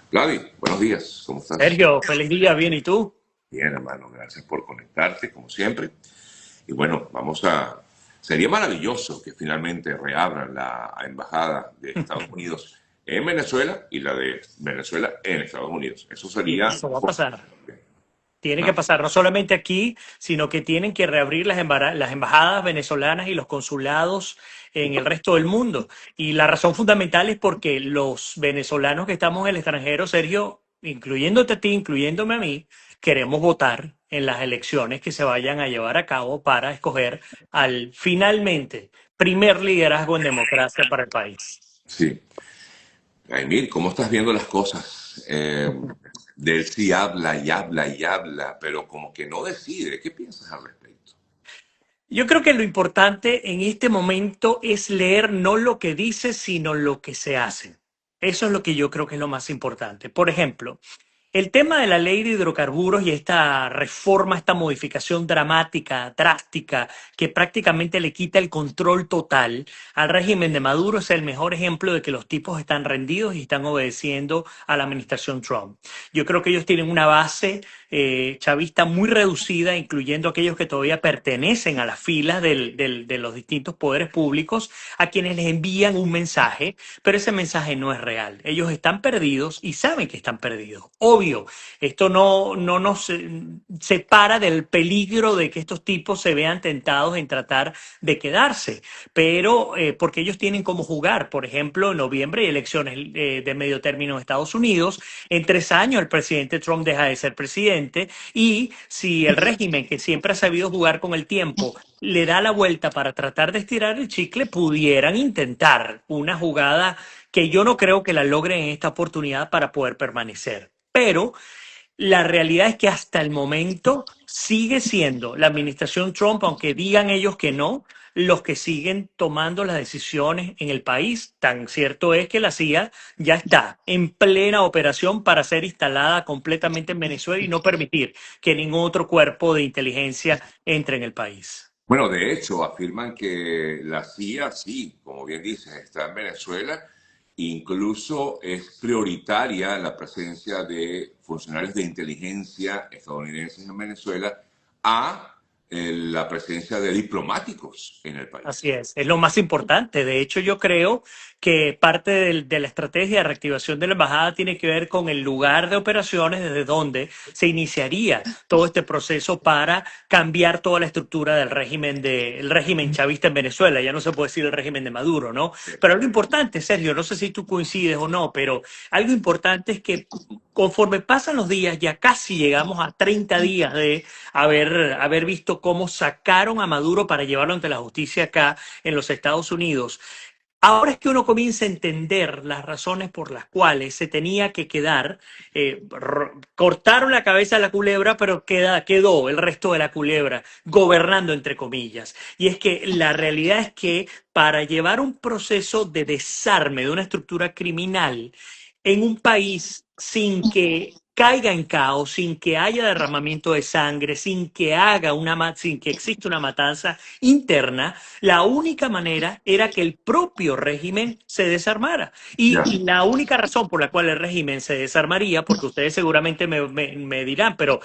Vladi, buenos días, ¿cómo estás? Sergio, feliz día, bien, ¿y tú? Bien, hermano, gracias por conectarte, como siempre. Y bueno, sería maravilloso que finalmente reabran la embajada de Estados Unidos en Venezuela y la de Venezuela en Estados Unidos. Eso Y sería eso va a pasar. formidable, Tiene que ¿no? pasar, no solamente aquí, sino que tienen que reabrir las embajadas venezolanas y los consulados en el resto del mundo. Y la razón fundamental es porque los venezolanos que estamos en el extranjero, Sergio, incluyéndote a ti, incluyéndome a mí, queremos votar en las elecciones que se vayan a llevar a cabo para escoger al finalmente primer liderazgo en democracia para el país. Sí. Emil, ¿cómo estás viendo las cosas? De él sí habla y habla y habla, pero como que no decide. ¿Qué piensas al respecto? Yo creo que lo importante en este momento es leer no lo que dice, sino lo que se hace. Eso es lo que yo creo que es lo más importante. Por ejemplo, el tema de la ley de hidrocarburos y esta reforma, esta modificación dramática, drástica, que prácticamente le quita el control total al régimen de Maduro, es el mejor ejemplo de que los tipos están rendidos y están obedeciendo a la administración Trump. Yo creo que ellos tienen una base chavista muy reducida, incluyendo aquellos que todavía pertenecen a las filas de los distintos poderes públicos, a quienes les envían un mensaje, pero ese mensaje no es real. Ellos están perdidos y saben que están perdidos. Obvio, esto no nos separa del peligro de que estos tipos se vean tentados en tratar de quedarse, pero porque ellos tienen cómo jugar. Por ejemplo, en noviembre hay elecciones de medio término en Estados Unidos. En 3 años el presidente Trump deja de ser presidente y si el régimen que siempre ha sabido jugar con el tiempo le da la vuelta para tratar de estirar el chicle, pudieran intentar una jugada que yo no creo que la logren en esta oportunidad para poder permanecer. Pero la realidad es que hasta el momento sigue siendo la administración Trump, aunque digan ellos que no, los que siguen tomando las decisiones en el país. Tan cierto es que la CIA ya está en plena operación para ser instalada completamente en Venezuela y no permitir que ningún otro cuerpo de inteligencia entre en el país. Bueno, de hecho, afirman que la CIA, sí, como bien dices, está en Venezuela. Incluso es prioritaria la presencia de funcionarios de inteligencia estadounidenses en Venezuela a la presencia de diplomáticos en el Así país. es lo más importante. De hecho, yo creo que parte de la estrategia de reactivación de la embajada tiene que ver con el lugar de operaciones desde donde se iniciaría todo este proceso para cambiar toda la estructura el régimen chavista en Venezuela. Ya no se puede decir el régimen de Maduro, ¿no? Pero algo importante, Sergio, no sé si tú coincides o no, pero algo importante es que conforme pasan los días, ya casi llegamos a 30 días de haber visto cómo sacaron a Maduro para llevarlo ante la justicia acá en los Estados Unidos. Ahora es que uno comienza a entender las razones por las cuales se tenía que quedar. Cortaron la cabeza de la culebra, pero quedó el resto de la culebra gobernando entre comillas. Y es que la realidad es que para llevar un proceso de desarme de una estructura criminal en un país sin que caiga en caos, sin que haya derramamiento de sangre, sin que exista una matanza interna, la única manera era que el propio régimen se desarmara. Ya, Y la única razón por la cual el régimen se desarmaría, porque ustedes seguramente me dirán, pero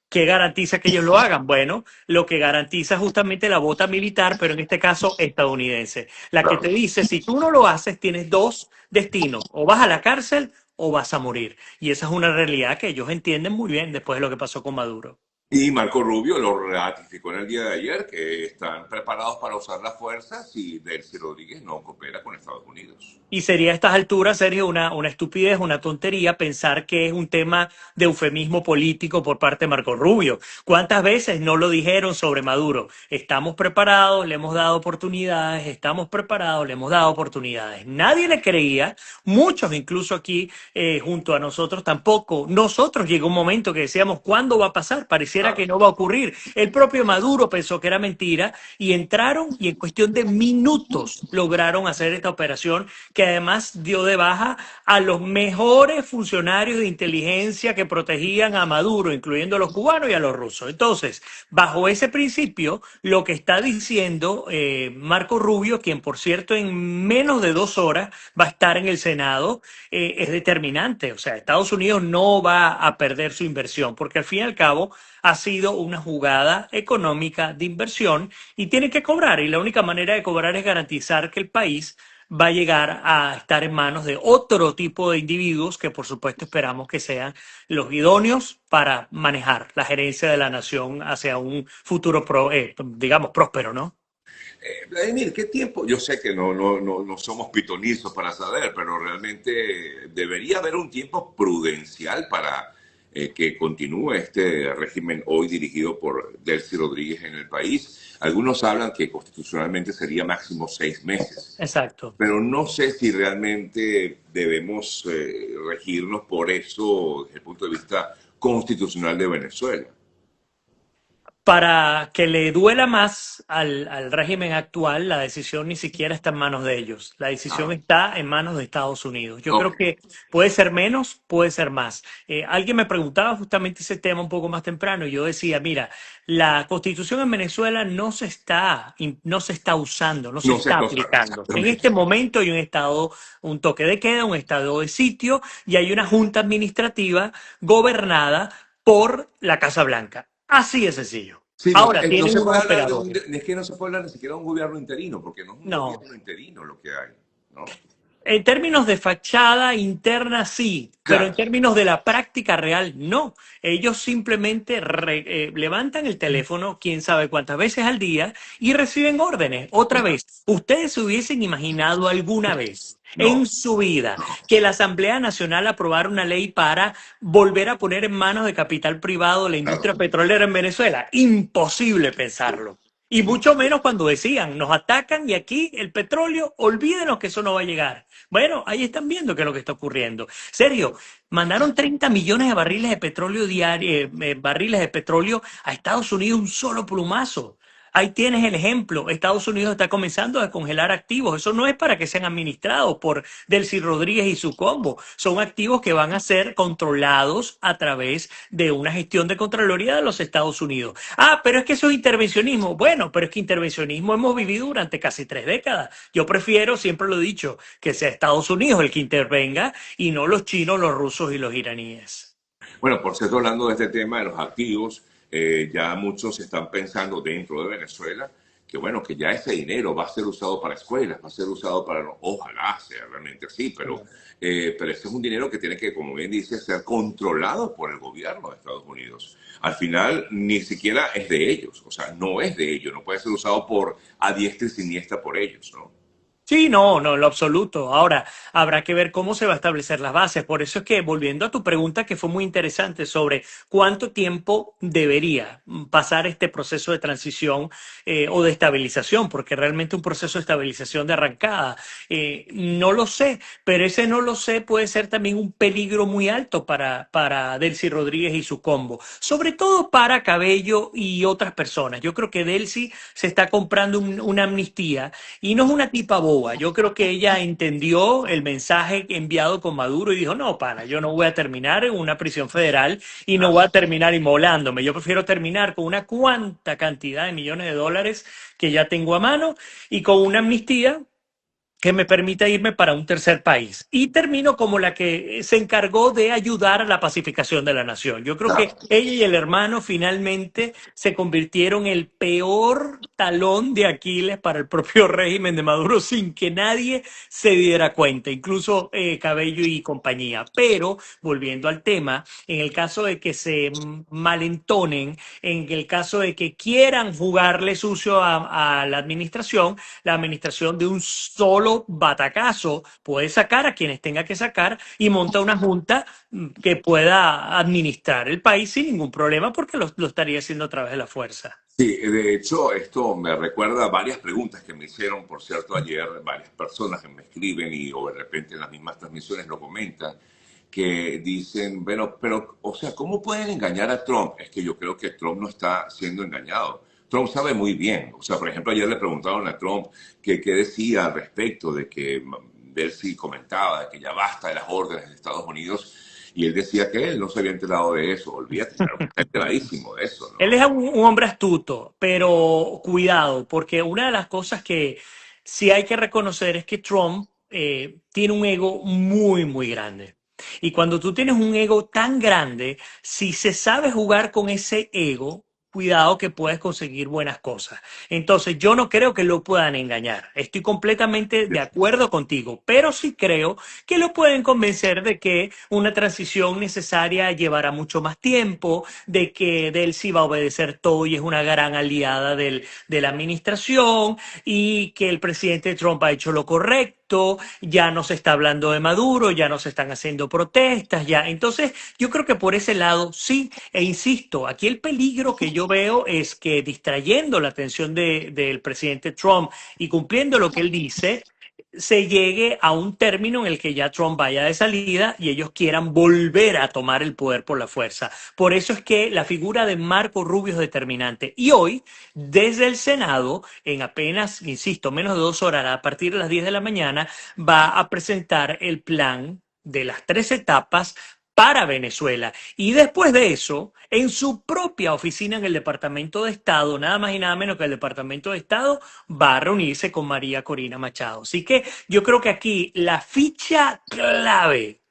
¿qué garantiza que ellos lo hagan? Bueno, lo que garantiza justamente la bota militar, pero en este caso estadounidense. La que te claro. dice, si tú no lo haces, tienes dos destinos, o vas a la cárcel o vas a morir. Y esa es una realidad que ellos entienden muy bien después de lo que pasó con Maduro. Y Marco Rubio lo ratificó en el día de ayer, que están preparados para usar la fuerza si Delcy Rodríguez no coopera con Estados Unidos. Y sería a estas alturas, Sergio, una estupidez, una tontería pensar que es un tema de eufemismo político por parte de Marco Rubio. ¿Cuántas veces no lo dijeron sobre Maduro? Estamos preparados, le hemos dado oportunidades, estamos preparados, le hemos dado oportunidades. Nadie le creía, muchos incluso aquí junto a nosotros tampoco. Nosotros llegó un momento que decíamos, ¿cuándo va a pasar? Parecía pareciera Claro. que no va a ocurrir. El propio Maduro pensó que era mentira y entraron y en cuestión de minutos lograron hacer esta operación que además dio de baja a los mejores funcionarios de inteligencia que protegían a Maduro, incluyendo a los cubanos y a los rusos. Entonces, bajo ese principio, lo que está diciendo Marco Rubio, quien por cierto en menos de 2 horas va a estar en el Senado, es determinante. O sea, Estados Unidos no va a perder su inversión, porque al fin y al cabo ha sido una jugada económica de inversión y tiene que cobrar. Y la única manera de cobrar es garantizar que el país va a llegar a estar en manos de otro tipo de individuos que por supuesto esperamos que sean los idóneos para manejar la gerencia de la nación hacia un futuro, digamos, próspero, ¿no? Vladimir, ¿qué tiempo? Yo sé que no somos pitonizos para saber, pero realmente debería haber un tiempo prudencial para que continúe este régimen hoy dirigido por Delcy Rodríguez en el país. Algunos hablan que constitucionalmente sería máximo 6 meses, Exacto. pero no sé si realmente debemos regirnos por eso desde el punto de vista constitucional de Venezuela. Para que le duela más al régimen actual, la decisión ni siquiera está en manos de ellos. La decisión Ah, está en manos de Estados Unidos. Yo ok. creo que puede ser menos, puede ser más. Alguien me preguntaba justamente ese tema un poco más temprano y yo decía, mira, la constitución en Venezuela no se está usando, no se No sé está cosa, aplicando. En exactamente. este momento hay un estado, un toque de queda, un estado de sitio y hay una junta administrativa gobernada por la Casa Blanca. Así de sencillo. Sí, Ahora, no tienen se unos puede hablar operadores. es que no se puede hablar ni siquiera de un gobierno interino, porque no es un No, gobierno interino lo que hay, ¿no? en términos de fachada interna, sí, pero en Claro, términos de la práctica real, no. Ellos simplemente levantan el teléfono, quién sabe cuántas veces al día, y reciben órdenes. Otra vez, ¿ustedes se hubiesen imaginado alguna vez en no, su vida no, que la Asamblea Nacional aprobara una ley para volver a poner en manos de capital privado la claro. industria petrolera en Venezuela? Imposible pensarlo. Y mucho menos cuando decían, nos atacan y aquí el petróleo, olvídenos que eso no va a llegar. Bueno, ahí están viendo qué es lo que está ocurriendo. Serio, mandaron 30 millones de barriles de petróleo diario, barriles de petróleo a Estados Unidos un solo plumazo. Ahí tienes el ejemplo. Estados Unidos está comenzando a descongelar activos. Eso no es para que sean administrados por Delcy Rodríguez y su combo. Son activos que van a ser controlados a través de una gestión de Contraloría de los Estados Unidos. Ah, pero es que eso es intervencionismo. Bueno, pero es que intervencionismo hemos vivido durante casi 3 décadas. Yo prefiero, siempre lo he dicho, que sea Estados Unidos el que intervenga y no los chinos, los rusos y los iraníes. Bueno, por cierto, hablando de este tema de los activos, ya muchos están pensando dentro de Venezuela que, bueno, que ya ese dinero va a ser usado para escuelas, va a ser usado para, ojalá sea realmente así, pero este es un dinero que tiene que, como bien dice, ser controlado por el gobierno de Estados Unidos. Al final, ni siquiera es de ellos, o sea, no es de ellos, no puede ser usado por a diestra y siniestra por ellos, ¿no? Sí, no, no, en lo absoluto. Ahora, habrá que ver cómo se va a establecer las bases. Por eso es que, volviendo a tu pregunta, que fue muy interesante sobre cuánto tiempo debería pasar este proceso de transición o de estabilización, porque realmente un proceso de estabilización de arrancada, no lo sé, pero ese no lo sé puede ser también un peligro muy alto para Delcy Rodríguez y su combo, sobre todo para Cabello y otras personas. Yo creo que Delcy se está comprando una amnistía y no es una tipa boba. Yo creo que ella entendió el mensaje enviado con Maduro y dijo, no, pana, yo no voy a terminar en una prisión federal y no voy a terminar inmolándome. Yo prefiero terminar con una cuanta cantidad de millones de dólares que ya tengo a mano y con una amnistía que me permita irme para un tercer país. Y termino como la que se encargó de ayudar a la pacificación de la nación. Yo creo que Claro. ella y el hermano finalmente se convirtieron en el peor talón de Aquiles para el propio régimen de Maduro sin que nadie se diera cuenta, incluso Cabello y compañía. Pero, volviendo al tema, en el caso de que se malentonen, en el caso de que quieran jugarle sucio a la administración de un solo batacazo puede sacar a quienes tenga que sacar y monta una junta que pueda administrar el país sin ningún problema porque lo estaría haciendo a través de la fuerza. Sí, de hecho, esto me recuerda a varias preguntas que me hicieron, por cierto, ayer, varias personas que me escriben y o de repente en las mismas transmisiones lo comentan. que dicen, bueno, pero, o sea, ¿cómo pueden engañar a Trump? Es que yo creo que Trump no está siendo engañado. Trump sabe muy bien. O sea, por ejemplo, ayer le preguntaron a Trump que qué decía al respecto de que ver si comentaba de que ya basta de las órdenes de Estados Unidos. Y él decía que él no se había enterado de eso. Olvídate, claro que está enteradísimo de eso, Él ¿no? es un hombre astuto, pero cuidado, porque una de las cosas que sí hay que reconocer es que Trump tiene un ego muy, muy grande. Y cuando tú tienes un ego tan grande, si se sabe jugar con ese ego, cuidado que puedes conseguir buenas cosas. Entonces, yo no creo que lo puedan engañar. Estoy completamente de acuerdo contigo, pero sí creo que lo pueden convencer de que una transición necesaria llevará mucho más tiempo, de que de él sí va a obedecer todo y es una gran aliada de la administración y que el presidente Trump ha hecho lo correcto, ya no se está hablando de Maduro, ya no se están haciendo protestas, ya. Entonces, yo creo que por ese lado sí, e insisto, aquí el peligro que yo veo es que distrayendo la atención del presidente Trump y cumpliendo lo que él dice, se llegue a un término en el que ya Trump vaya de salida y ellos quieran volver a tomar el poder por la fuerza. Por eso es que la figura de Marco Rubio es determinante. Y hoy, desde el Senado, en apenas, insisto, menos de 2 horas, a partir de las 10 de la mañana, va a presentar el plan de las 3 etapas para Venezuela. Y después de eso, en su propia oficina en el Departamento de Estado, nada más y nada menos que el Departamento de Estado, va a reunirse con María Corina Machado. Así que yo creo que aquí la ficha clave,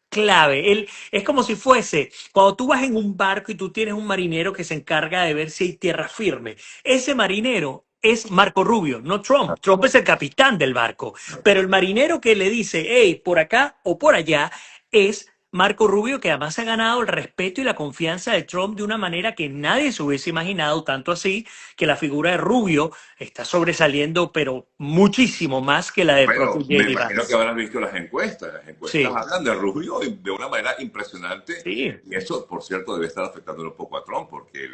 es como si fuese cuando tú vas en un barco y tú tienes un marinero que se encarga de ver si hay tierra firme. Ese marinero es Marco Rubio, no Trump. Trump es el capitán del barco, pero el marinero que le dice, hey, por acá o por allá, es Marco Rubio, que además ha ganado el respeto y la confianza de Trump de una manera que nadie se hubiese imaginado, tanto así que la figura de Rubio está sobresaliendo, pero muchísimo más que la de propio Bueno, me J.D. imagino que Vance. habrás visto las encuestas. Las encuestas Sí, hablan de Rubio de una manera impresionante. sí. Y eso, por cierto, debe estar afectando un poco a Trump, porque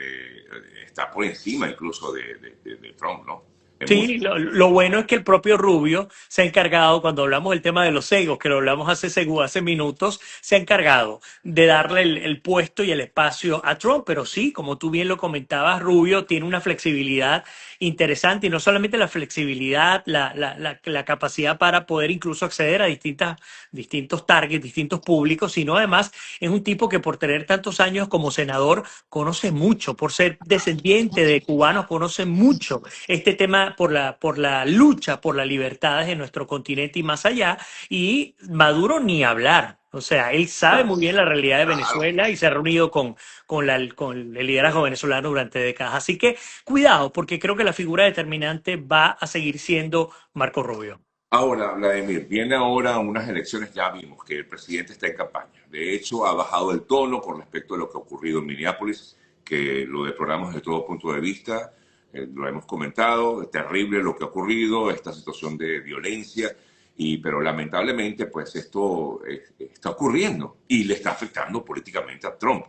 está por encima incluso de Trump, ¿no? En mucho. Sí, lo bueno es que el propio Rubio se ha encargado, cuando hablamos del tema de los egos, que lo hablamos hace minutos, se ha encargado de darle el puesto y el espacio a Trump. Pero sí, como tú bien lo comentabas, Rubio tiene una flexibilidad interesante y no solamente la flexibilidad, la capacidad para poder incluso acceder a distintos targets, distintos públicos, sino además es un tipo que por tener tantos años como senador conoce mucho, por ser descendiente de cubanos, conoce mucho este tema por la lucha por las libertades de nuestro continente y más allá, y Maduro ni hablar. O sea, él sabe muy bien la realidad de Claro. Venezuela y se ha reunido con el liderazgo venezolano durante décadas. Así que cuidado, porque creo que la figura determinante va a seguir siendo Marco Rubio. Ahora, Vladimir, viene ahora unas elecciones, ya vimos que el presidente está en campaña. De hecho, ha bajado el tono con respecto a lo que ha ocurrido en Minneapolis, que lo deploramos desde todo punto de vista, lo hemos comentado, es terrible lo que ha ocurrido, esta situación de violencia, pero lamentablemente pues esto está ocurriendo y le está afectando políticamente a Trump.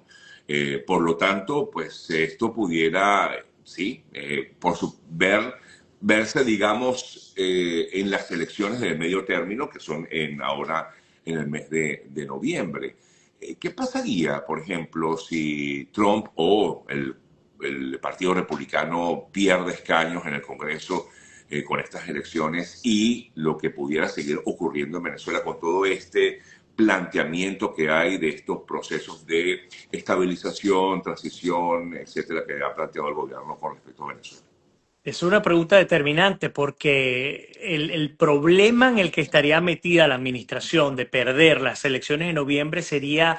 Por lo tanto, pues esto pudiera, sí, verse, digamos, en las elecciones de medio término, que son ahora en el mes de noviembre. ¿Qué pasaría, por ejemplo, si Trump o el Partido Republicano pierde escaños en el Congreso con estas elecciones y lo que pudiera seguir ocurriendo en Venezuela con todo este planteamiento que hay de estos procesos de estabilización, transición, etcétera, que ha planteado el gobierno con respecto a Venezuela? Es una pregunta determinante porque el problema en el que estaría metida la administración de perder las elecciones de noviembre sería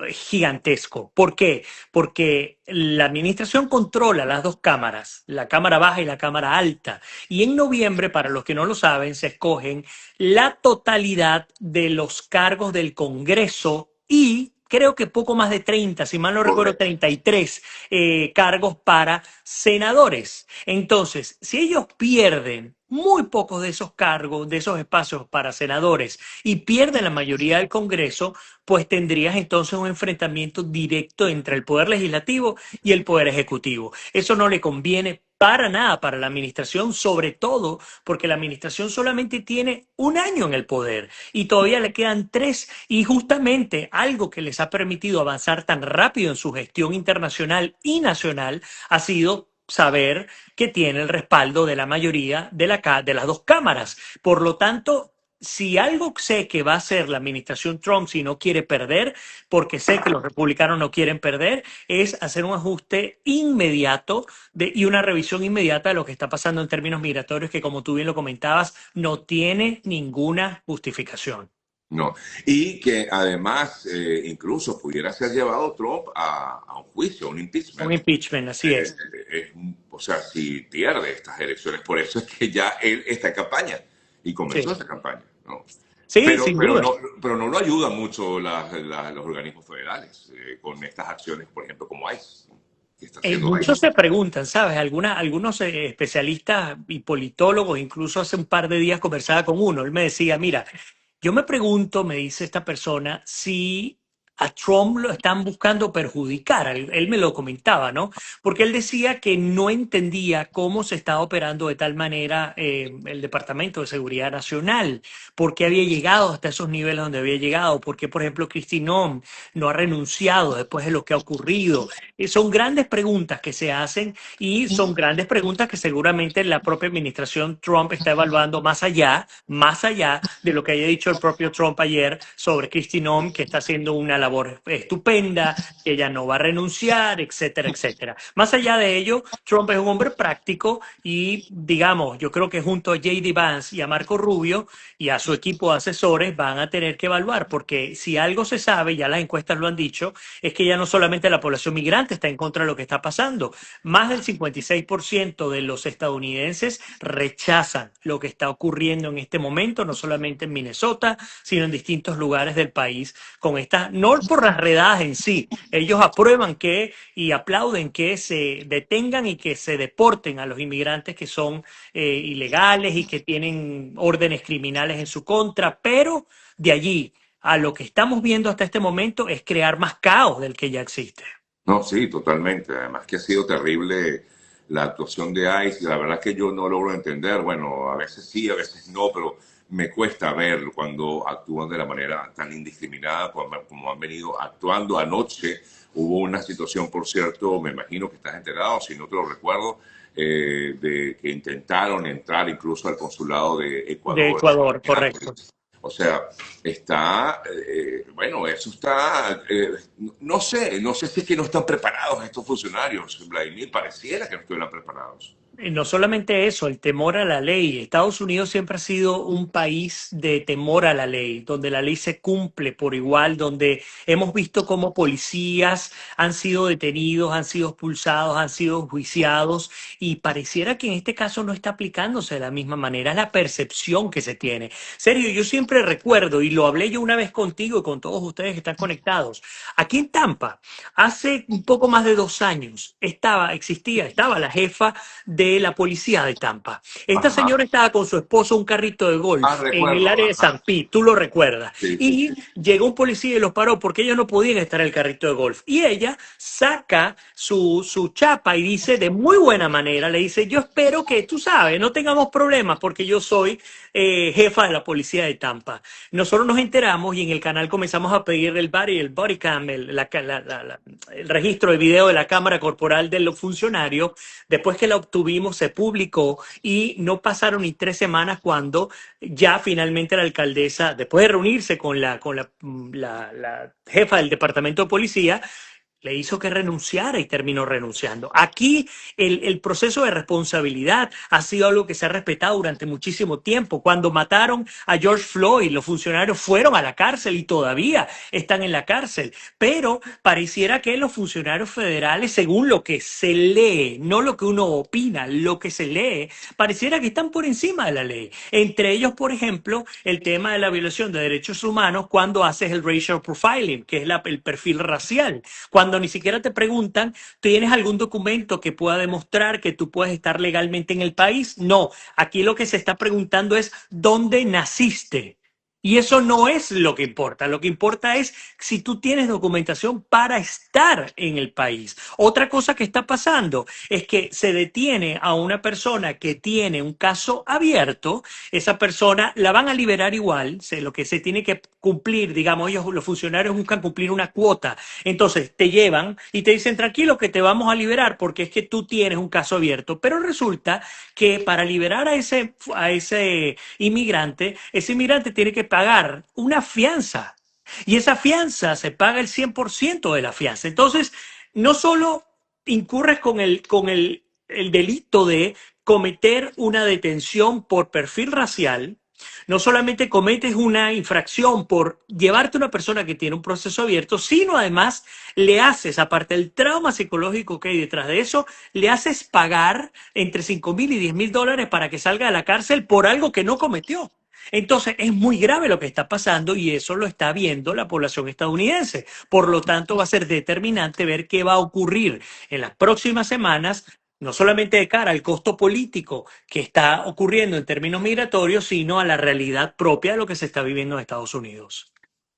gigantesco. ¿Por qué? Porque la administración controla las dos cámaras, la Cámara Baja y la Cámara Alta. Y en noviembre, para los que no lo saben, se escogen la totalidad de los cargos del Congreso y creo que poco más de 30, si mal no recuerdo, Correcto. 33 cargos para senadores. Entonces, si ellos pierden muy pocos de esos cargos, de esos espacios para senadores y pierden la mayoría del Congreso, pues tendrías entonces un enfrentamiento directo entre el Poder Legislativo y el Poder Ejecutivo. Eso no le conviene para nada para la administración, sobre todo porque la administración solamente tiene un año en el poder y todavía le quedan tres. Y justamente algo que les ha permitido avanzar tan rápido en su gestión internacional y nacional ha sido saber que tiene el respaldo de la mayoría de las dos cámaras. Por lo tanto, si algo sé que va a hacer la administración Trump si no quiere perder, porque sé que los republicanos no quieren perder, es hacer un ajuste inmediato y una revisión inmediata de lo que está pasando en términos migratorios, que como tú bien lo comentabas, no tiene ninguna justificación. No. Y que además incluso pudiera ser llevado Trump a un juicio, a un Un impeachment. impeachment, así es. O sea, si pierde estas elecciones, por eso es que ya él está en campaña y comenzó Sí, esta campaña, ¿no? sí, Pero, sin pero, duda. no, pero no lo ayudan mucho los organismos federales con estas acciones, por ejemplo, como ICE, que está haciendo Muchos ICE. se preguntan, ¿sabes? Algunos especialistas y politólogos, incluso hace un par de días conversaba con uno, él me decía, mira, yo me pregunto, me dice esta persona, si a Trump lo están buscando perjudicar. Él me lo comentaba, ¿no? Porque él decía que no entendía cómo se estaba operando de tal manera el Departamento de Seguridad Nacional, por qué había llegado hasta esos niveles donde había llegado, por qué, por ejemplo, Kristi Noem no ha renunciado después de lo que ha ocurrido. Son grandes preguntas que se hacen y son grandes preguntas que seguramente la propia administración Trump está evaluando más allá de lo que haya dicho el propio Trump ayer sobre Kristi Noem, que está haciendo una labor estupenda, que ella no va a renunciar, etcétera, etcétera. Más allá de ello, Trump es un hombre práctico y, digamos, yo creo que junto a J.D. Vance y a Marco Rubio y a su equipo de asesores van a tener que evaluar, porque si algo se sabe, ya las encuestas lo han dicho, es que ya no solamente la población migrante está en contra de lo que está pasando, más del 56% de los estadounidenses rechazan lo que está ocurriendo en este momento, no solamente en Minnesota, sino en distintos lugares del país, con estas, no por las redadas en sí, ellos aprueban que y aplauden que se detengan y que se deporten a los inmigrantes que son ilegales y que tienen órdenes criminales en su contra, pero de allí a lo que estamos viendo hasta este momento es crear más caos del que ya existe. No, sí, totalmente. Además que ha sido terrible la actuación de ICE. La verdad que yo no logro entender. Bueno, a veces sí, a veces no, pero me cuesta ver cuando actúan de la manera tan indiscriminada como han venido actuando. Anoche hubo una situación, por cierto, me imagino que estás enterado, si no te lo recuerdo, de que intentaron entrar incluso al consulado de De Ecuador Ecuador, en correcto. Minneapolis. O sea, está, bueno, eso está, no sé si es que no están preparados estos funcionarios, Vladimir, pareciera que no estuvieran preparados. No solamente eso, el temor a la ley. Estados Unidos siempre ha sido un país de temor a la ley, donde la ley se cumple por igual, donde hemos visto cómo policías han sido detenidos, han sido expulsados, han sido juiciados y pareciera que en este caso no está aplicándose de la misma manera. Es la percepción que se tiene. Serio, yo siempre recuerdo, y lo hablé yo una vez contigo y con todos ustedes que están conectados, aquí en Tampa, hace un poco más de 2 años, estaba la jefa de la policía de Tampa. Esta Ajá. señora estaba con su esposo en un carrito de Ah, golf en el recuerdo, área de ajá. San Pete, tú lo recuerdas. Sí, sí, Y sí. llegó un policía y los paró porque ellos no podían estar en el carrito de golf. Y ella saca su chapa y dice de muy buena manera, le dice, yo espero que, tú sabes, no tengamos problemas porque yo soy jefa de la policía de Tampa. Nosotros nos enteramos y en el canal comenzamos a pedir el body cam, el registro de video de la cámara corporal de los funcionarios. Después que la obtuvimos, se publicó y no pasaron ni 3 semanas cuando ya finalmente la alcaldesa, después de reunirse con la jefa del departamento de policía, le hizo que renunciara y terminó renunciando. Aquí el proceso de responsabilidad ha sido algo que se ha respetado durante muchísimo tiempo. Cuando mataron a George Floyd, los funcionarios fueron a la cárcel y todavía están en la cárcel. Pero pareciera que los funcionarios federales, según lo que se lee, no lo que uno opina, lo que se lee, pareciera que están por encima de la ley. Entre ellos, por ejemplo, el tema de la violación de derechos humanos cuando haces el racial profiling, que es el perfil racial. Cuando ni siquiera te preguntan, ¿tienes algún documento que pueda demostrar que tú puedes estar legalmente en el país? No, aquí lo que se está preguntando es, ¿dónde naciste? Y eso no es lo que importa. Lo que importa es si tú tienes documentación para estar en el país. Otra cosa que está pasando es que se detiene a una persona que tiene un caso abierto. Esa persona la van a liberar igual. Lo que se tiene que cumplir, digamos, ellos, los funcionarios buscan cumplir una cuota. Entonces te llevan y te dicen, tranquilo, que te vamos a liberar porque es que tú tienes un caso abierto. Pero resulta que para liberar a ese inmigrante tiene que pagar una fianza. Y esa fianza se paga el 100% de la fianza. Entonces, no solo incurres con el delito de cometer una detención por perfil racial, no solamente cometes una infracción por llevarte a una persona que tiene un proceso abierto, sino además le haces, aparte del trauma psicológico que hay detrás de eso, le haces pagar entre 5.000 y 10.000 dólares para que salga de la cárcel por algo que no cometió. Entonces es muy grave lo que está pasando y eso lo está viendo la población estadounidense. Por lo tanto, va a ser determinante ver qué va a ocurrir en las próximas semanas, no solamente de cara al costo político que está ocurriendo en términos migratorios, sino a la realidad propia de lo que se está viviendo en Estados Unidos.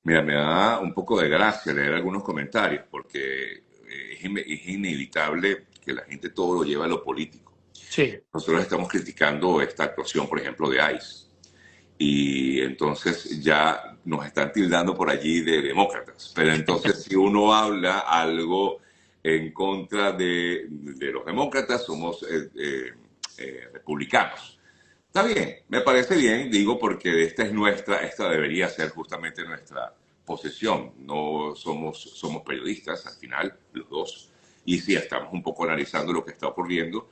Mira, me da un poco de gracia leer algunos comentarios porque es inevitable que la gente todo lo lleva a lo político. Sí, Nosotros estamos criticando esta actuación, por ejemplo, de ICE. Y entonces ya nos están tildando por allí de demócratas. Pero entonces si uno habla algo en contra de los demócratas, somos republicanos. Está bien, me parece bien, digo, porque esta debería ser justamente nuestra posesión. No somos periodistas, al final, los dos. Y sí, estamos un poco analizando lo que está ocurriendo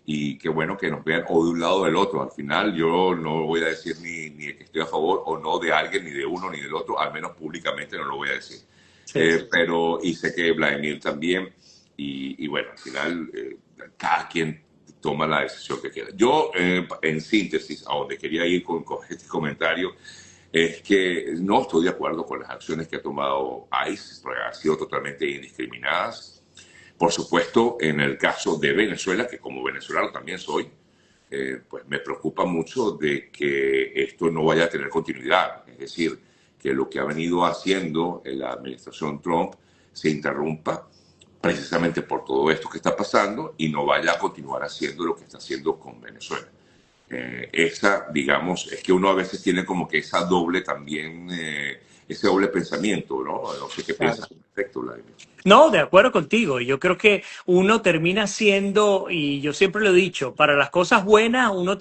y qué bueno que nos vean o de un lado o del otro. Al final yo no voy a decir ni que estoy a favor o no de alguien, ni de uno ni del otro, al menos públicamente no lo voy a decir. sí. Pero, y sé que Vladimir también, y bueno, al final cada quien toma la decisión que quiera. Yo, en síntesis, a donde quería ir con este comentario, es que no estoy de acuerdo con las acciones que ha tomado ICE, porque han sido totalmente indiscriminadas. Por supuesto, en el caso de Venezuela, que como venezolano también soy, pues me preocupa mucho de que esto no vaya a tener continuidad. Es decir, que lo que ha venido haciendo la administración Trump se interrumpa precisamente por todo esto que está pasando y no vaya a continuar haciendo lo que está haciendo con Venezuela. Esa, digamos, es que uno a veces tiene como que esa doble también, ese doble pensamiento, ¿no? No sé qué Claro. piensas al respecto, Vladimir. No, de acuerdo contigo. Yo creo que uno termina siendo, y yo siempre lo he dicho, para las cosas buenas uno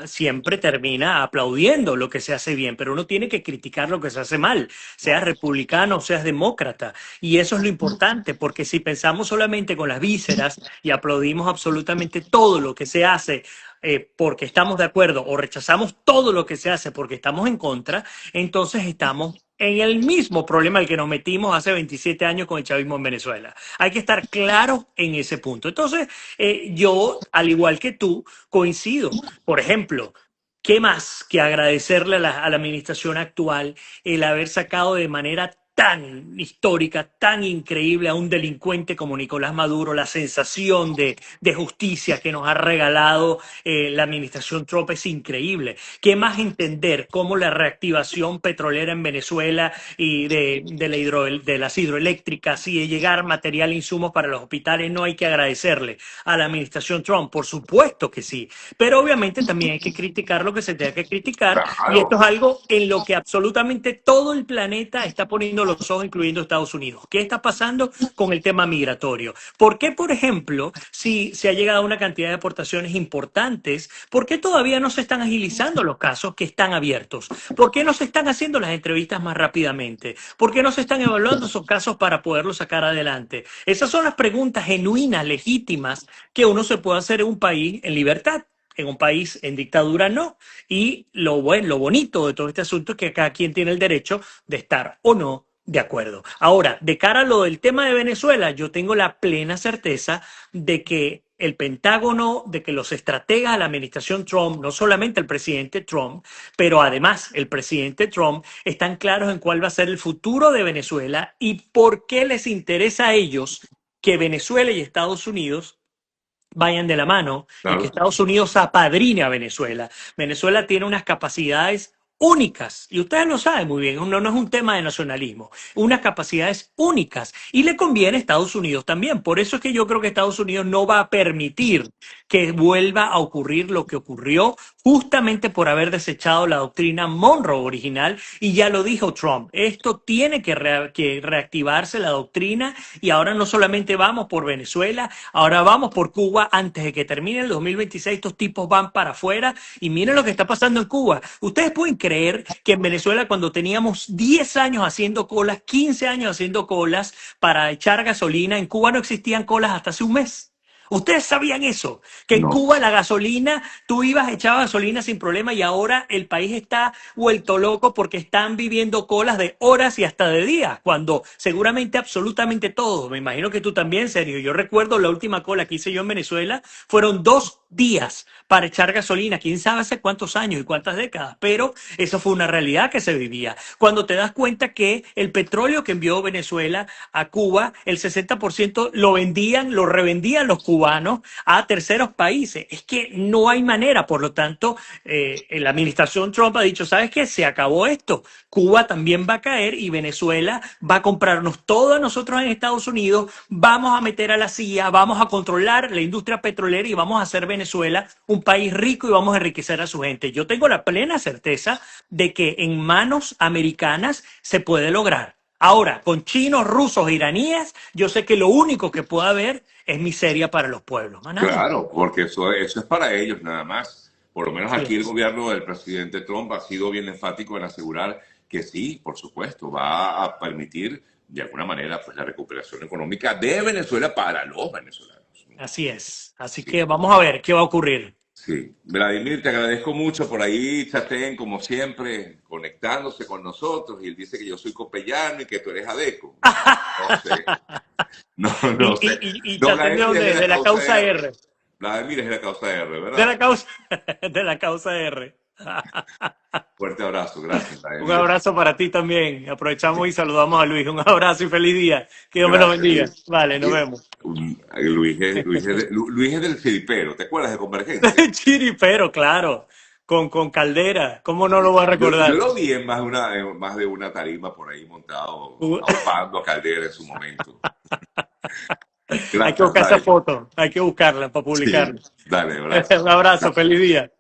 siempre termina aplaudiendo lo que se hace bien, pero uno tiene que criticar lo que se hace mal, seas republicano o seas demócrata. Y eso es lo importante, porque si pensamos solamente con las vísceras y aplaudimos absolutamente todo lo que se hace, porque estamos de acuerdo o rechazamos todo lo que se hace porque estamos en contra, entonces estamos en el mismo problema al que nos metimos hace 27 años con el chavismo en Venezuela. Hay que estar claros en ese punto. Entonces, yo, al igual que tú, coincido. Por ejemplo, ¿qué más que agradecerle a la administración actual el haber sacado de manera tan histórica, tan increíble a un delincuente como Nicolás Maduro, la sensación de justicia que nos ha regalado la administración Trump es increíble. ¿Qué más entender cómo la reactivación petrolera en Venezuela y de las hidroeléctricas y de llegar material e insumos para los hospitales no hay que agradecerle a la administración Trump? Por supuesto que sí, pero obviamente también hay que criticar lo que se tenga que criticar y esto Claro. es algo en lo que absolutamente todo el planeta está poniendo los ojos, incluyendo Estados Unidos. ¿Qué está pasando con el tema migratorio? ¿Por qué, por ejemplo, si se ha llegado a una cantidad de deportaciones importantes, por qué todavía no se están agilizando los casos que están abiertos? ¿Por qué no se están haciendo las entrevistas más rápidamente? ¿Por qué no se están evaluando esos casos para poderlos sacar adelante? Esas son las preguntas genuinas, legítimas, que uno se puede hacer en un país en libertad. En un país en dictadura no. Y lo bonito de todo este asunto es que cada quien tiene el derecho de estar o no de acuerdo. Ahora, de cara a lo del tema de Venezuela, yo tengo la plena certeza de que el Pentágono, de que los estrategas de la administración Trump, no solamente el presidente Trump, pero además el presidente Trump, están claros en cuál va a ser el futuro de Venezuela y por qué les interesa a ellos que Venezuela y Estados Unidos vayan de la mano y que Claro. Estados Unidos apadrine a Venezuela. Venezuela tiene unas capacidades únicas, y ustedes lo saben muy bien, no es un tema de nacionalismo, unas capacidades únicas, y le conviene a Estados Unidos también. Por eso es que yo creo que Estados Unidos no va a permitir que vuelva a ocurrir lo que ocurrió justamente por haber desechado la doctrina Monroe original, y ya lo dijo Trump, esto tiene que reactivarse la doctrina, y ahora no solamente vamos por Venezuela, ahora vamos por Cuba. Antes de que termine el 2026 estos tipos van para afuera, y miren lo que está pasando en Cuba. Ustedes pueden creer que en Venezuela, cuando teníamos 10 años haciendo colas, 15 años haciendo colas para echar gasolina, en Cuba no existían colas hasta hace un mes. Ustedes sabían eso, que en No, Cuba la gasolina, tú ibas, echabas gasolina sin problema, y ahora el país está vuelto loco porque están viviendo colas de horas y hasta de días, cuando seguramente absolutamente todo, me imagino que tú también, Sergio, yo recuerdo la última cola que hice yo en Venezuela, fueron 2 días para echar gasolina, quién sabe hace cuántos años y cuántas décadas, pero eso fue una realidad que se vivía. Cuando te das cuenta que el petróleo que envió Venezuela a Cuba, el 60% lo revendían los cubanos a terceros países. Es que no hay manera, por lo tanto, la administración Trump ha dicho, ¿sabes qué? Se acabó esto. Cuba también va a caer y Venezuela va a comprarnos todo a nosotros en Estados Unidos, vamos a meter a la CIA, vamos a controlar la industria petrolera y vamos a hacer Venezuela un país rico y vamos a enriquecer a su gente. Yo tengo la plena certeza de que en manos americanas se puede lograr. Ahora, con chinos, rusos e iraníes, yo sé que lo único que puede haber es miseria para los pueblos, más nada. claro, porque eso es para ellos nada más. Por lo menos Así aquí el es. gobierno del presidente Trump ha sido bien enfático en asegurar que sí, por supuesto, va a permitir de alguna manera pues la recuperación económica de Venezuela para los venezolanos. Así es. Así Sí. que vamos a ver qué va a ocurrir. Sí, Vladimir, te agradezco mucho por ahí, chateen como siempre, conectándose con nosotros. Y él dice que yo soy copellano y que tú eres adeco. No sé, no, Y, no sé. y No, Chatén, ¿de Vladimir es de dónde? la De la causa causa R. R. Vladimir es de la causa R, De la ¿verdad? causa, de la causa R. Fuerte abrazo, gracias, Un Vladimir. abrazo para ti también. Aprovechamos y saludamos a Luis. Un abrazo y feliz día. Que Dios me lo Gracias, bendiga. Luis. Vale, nos Y, vemos. Luis es del Ciripero, ¿te acuerdas de Convergencia? Chiripero, claro. Con Caldera. ¿Cómo no lo voy a Yo recordar? lo vi en más de una tarima por ahí montado, Uh, ahogando a Caldera en su momento. Hay que Gracias, buscar esa Vladimir. foto. Hay que buscarla para Sí, publicarla. dale, abrazo. Un abrazo. Feliz día.